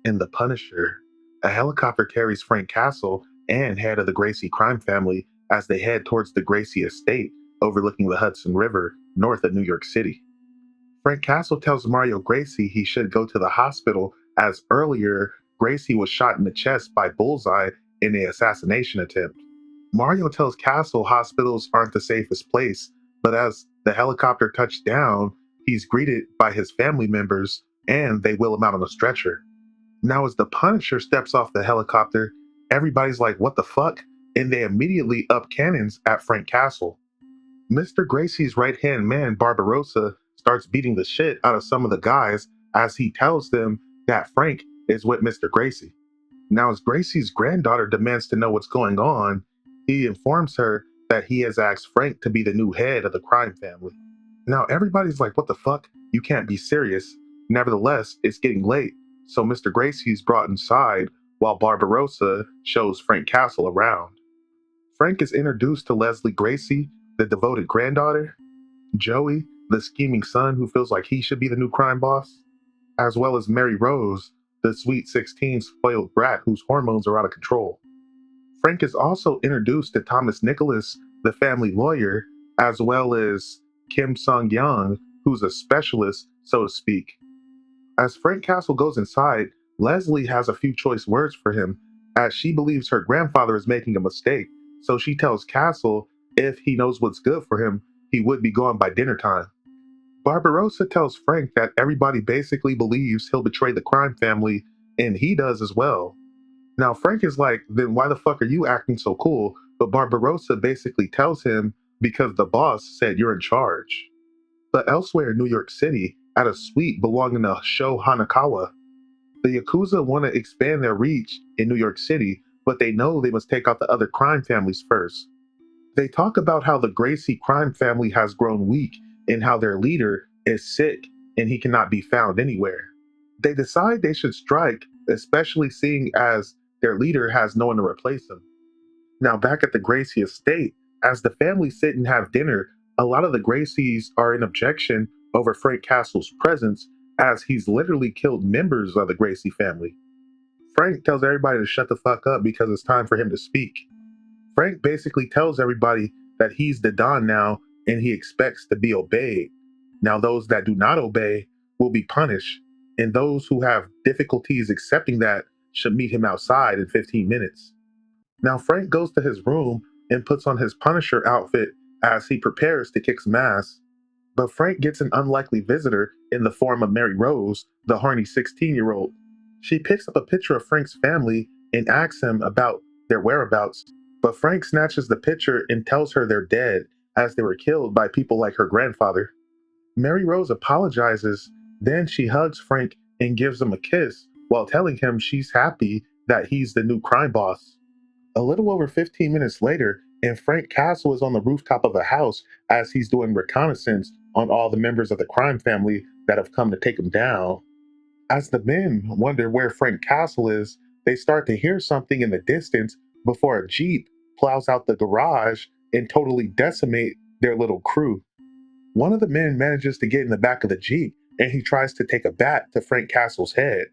In The Punisher, a helicopter carries Frank Castle and head of the Gracie crime family as they head towards the Gracie estate overlooking the Hudson River north of New York City. Frank Castle tells Mario Gracie he should go to the hospital as earlier Gracie was shot in the chest by Bullseye in an assassination attempt. Mario tells Castle hospitals aren't the safest place, but as the helicopter touches down, he's greeted by his family members and they wheel him out on a stretcher. Now, as the Punisher steps off the helicopter, everybody's like, what the fuck? And they immediately up cannons at Frank Castle. Mr. Gracie's right hand man, Barbarossa, starts beating the shit out of some of the guys as he tells them that Frank is with Mr. Gracie. Now, as Gracie's granddaughter demands to know what's going on, he informs her that he has asked Frank to be the new head of the crime family. Now, everybody's like, what the fuck? You can't be serious. Nevertheless, it's getting late, so Mr. Gracie's brought inside while Barbarossa shows Frank Castle around. Frank is introduced to Leslie Gracie, the devoted granddaughter, Joey, the scheming son who feels like he should be the new crime boss, as well as Mary Rose, the sweet 16 spoiled brat whose hormones are out of control. Frank is also introduced to Thomas Nicholas, the family lawyer, as well as Kim Sung Young, who's a specialist, so to speak. As Frank Castle goes inside, Leslie has a few choice words for him, as she believes her grandfather is making a mistake, so she tells Castle if he knows what's good for him, he would be gone by dinner time. Barbarossa tells Frank that everybody basically believes he'll betray the crime family, and he does as well. Now, Frank is like, then why the fuck are you acting so cool? But Barbarossa basically tells him because the boss said you're in charge. But elsewhere in New York City, at a suite belonging to Sho Hanakawa, the Yakuza want to expand their reach in New York City, but they know they must take out the other crime families first. They talk about how the Gracie crime family has grown weak and how their leader is sick and he cannot be found anywhere. They decide they should strike, especially seeing as their leader has no one to replace him. Now, back at the Gracie estate, as the family sit and have dinner, a lot of the Gracies are in objection over Frank Castle's presence as he's literally killed members of the Gracie family. Frank tells everybody to shut the fuck up because it's time for him to speak. Frank basically tells everybody that he's the Don now and he expects to be obeyed. Now, those that do not obey will be punished, and those who have difficulties accepting that should meet him outside in 15 minutes. Now, Frank goes to his room and puts on his Punisher outfit as he prepares to kick some ass. But Frank gets an unlikely visitor in the form of Mary Rose, the horny 16-year-old. She picks up a picture of Frank's family and asks him about their whereabouts, but Frank snatches the picture and tells her they're dead as they were killed by people like her grandfather. Mary Rose apologizes, then she hugs Frank and gives him a kiss while telling him she's happy that he's the new crime boss. A little over 15 minutes later, and Frank Castle is on the rooftop of a house as he's doing reconnaissance on all the members of the crime family that have come to take him down. As the men wonder where Frank Castle is, they start to hear something in the distance before a Jeep plows out the garage and totally decimate their little crew. One of the men manages to get in the back of the Jeep and he tries to take a bat to Frank Castle's head.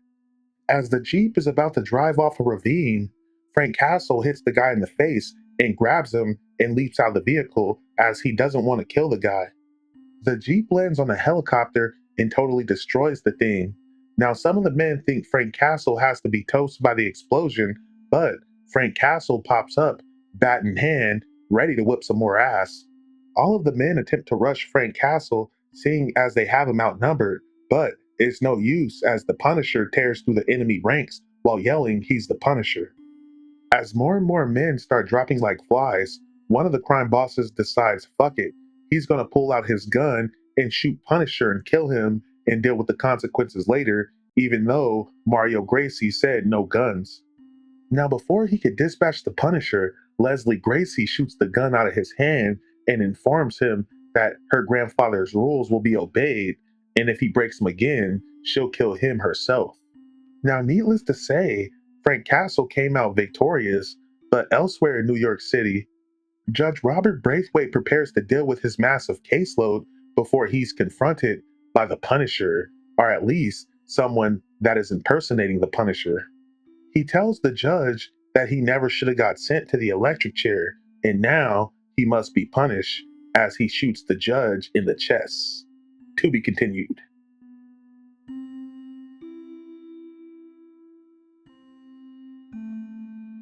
As the Jeep is about to drive off a ravine, Frank Castle hits the guy in the face and grabs him and leaps out of the vehicle as he doesn't want to kill the guy. The Jeep lands on a helicopter and totally destroys the thing. Now, some of the men think Frank Castle has to be toasted by the explosion, but Frank Castle pops up, bat in hand, ready to whip some more ass. All of the men attempt to rush Frank Castle, seeing as they have him outnumbered, but it's no use as the Punisher tears through the enemy ranks while yelling he's the Punisher. As more and more men start dropping like flies, one of the crime bosses decides, fuck it, he's gonna pull out his gun and shoot Punisher and kill him and deal with the consequences later, even though Mario Gracie said no guns. Now, before he could dispatch the Punisher, Leslie Gracie shoots the gun out of his hand and informs him that her grandfather's rules will be obeyed, and if he breaks them again, she'll kill him herself. Now, needless to say, Frank Castle came out victorious, but elsewhere in New York City, Judge Robert Braithwaite prepares to deal with his massive caseload before he's confronted by the Punisher, or at least someone that is impersonating the Punisher. He tells the judge that he never should have got sent to the electric chair, and now he must be punished as he shoots the judge in the chest. To be continued.